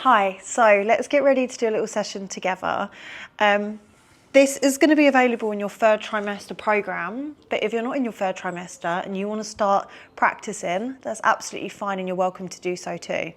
Hi, so let's get ready to do a little session together. This is going to be available in your third trimester program, but if you're not in your third trimester and you want to start practicing, that's absolutely fine and you're welcome to do so too.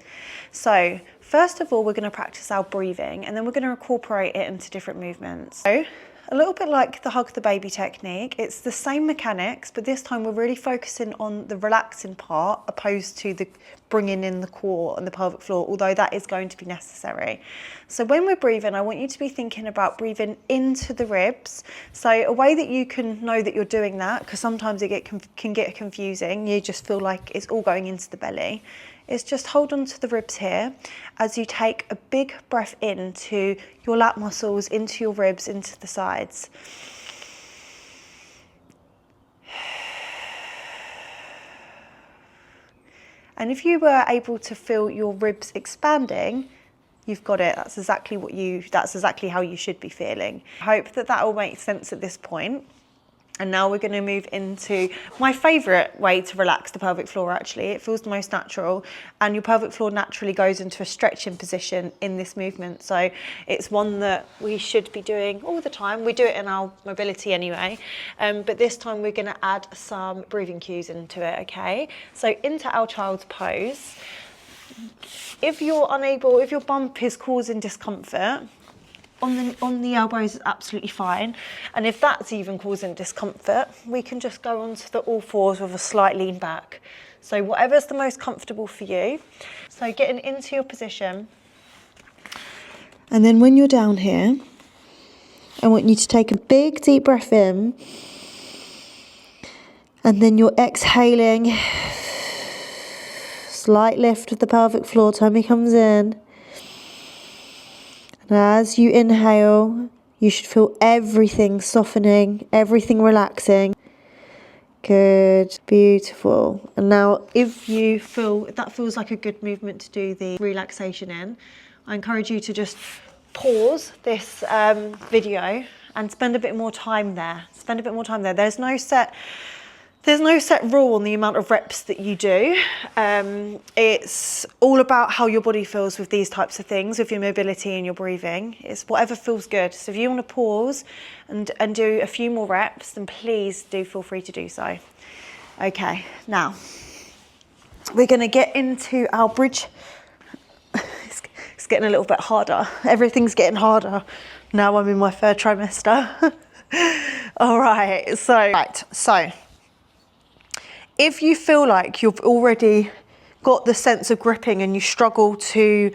So first of all, we're going to practice our breathing and then we're going to incorporate it into different movements. So a little bit like the hug the baby technique, it's the same mechanics, but this time we're really focusing on the relaxing part opposed to the bringing in the core and the pelvic floor, although that is going to be necessary. So when we're breathing, I want you to be thinking about breathing into the ribs. So a way that you can know that you're doing that, because sometimes it can get confusing, you just feel like it's all going into the belly, is just hold on to the ribs here as you take a big breath into your lat muscles, into your ribs, into the sides. And if you were able to feel your ribs expanding, you've got it. That's exactly how you should be feeling. I hope that all makes sense at this point. And now we're going to move into my favourite way to relax the pelvic floor, actually. It feels the most natural, and your pelvic floor naturally goes into a stretching position in this movement. So it's one that we should be doing all the time. We do it in our mobility anyway, but this time we're going to add some breathing cues into it, okay? So into our child's pose. If your bump is causing discomfort, on the elbows is absolutely fine, and if that's even causing discomfort, we can just go onto the all fours with a slight lean back. So whatever's the most comfortable for you. So getting into your position, and then when you're down here, I want you to take a big deep breath in, and then you're exhaling, slight lift of the pelvic floor, tummy comes in. And as you inhale, you should feel everything softening, everything relaxing. Good, beautiful. And now if that feels like a good movement to do the relaxation in, I encourage you to just pause this video and spend a bit more time there. There's no set rule on the amount of reps that you do. It's all about how your body feels with these types of things, with your mobility and your breathing. It's whatever feels good. So if you want to pause and do a few more reps, then please do feel free to do so. Okay, now we're going to get into our bridge. It's getting a little bit harder. Everything's getting harder. Now I'm in my third trimester. All right, so if you feel like you've already got the sense of gripping and you struggle to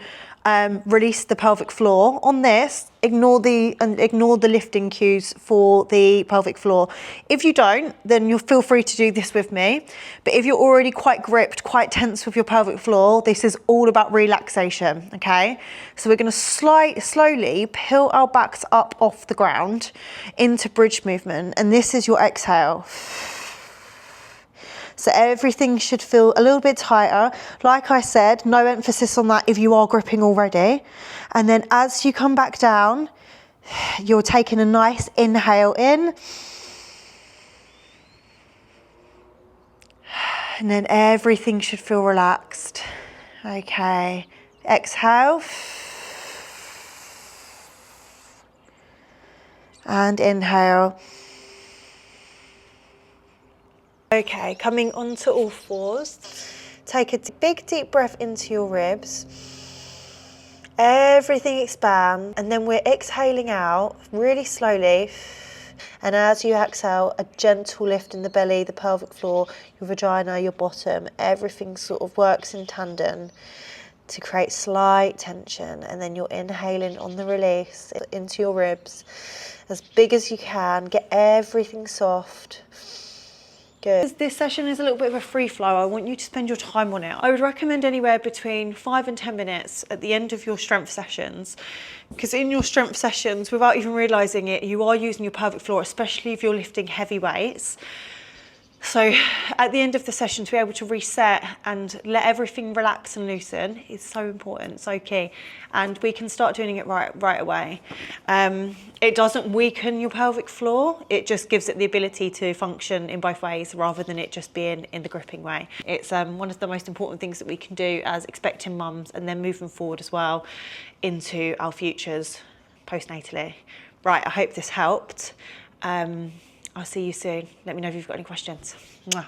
release the pelvic floor, on this, ignore the lifting cues for the pelvic floor. If you don't, then you'll feel free to do this with me. But if you're already quite gripped, quite tense with your pelvic floor, this is all about relaxation, okay? So we're gonna slowly peel our backs up off the ground into bridge movement, and this is your exhale. So everything should feel a little bit tighter. Like I said, no emphasis on that if you are gripping already. And then as you come back down, you're taking a nice inhale in. And then everything should feel relaxed. Okay, exhale. And inhale. Okay, coming onto all fours, take a big deep breath into your ribs, everything expands, and then we're exhaling out really slowly, and as you exhale, a gentle lift in the belly, the pelvic floor, your vagina, your bottom, everything sort of works in tandem to create slight tension, and then you're inhaling on the release into your ribs as big as you can, get everything soft. Good. This session is a little bit of a free flow. I want you to spend your time on it. I would recommend anywhere between 5 and 10 minutes at the end of your strength sessions, because in your strength sessions, without even realizing it, you are using your pelvic floor, especially if you're lifting heavy weights. So at the end of the session, to be able to reset and let everything relax and loosen is so important, so key. And we can start doing it right away. It doesn't weaken your pelvic floor. It just gives it the ability to function in both ways rather than it just being in the gripping way. It's one of the most important things that we can do as expecting mums, and then moving forward as well into our futures postnatally. Right, I hope this helped. I'll see you soon. Let me know if you've got any questions. Mwah.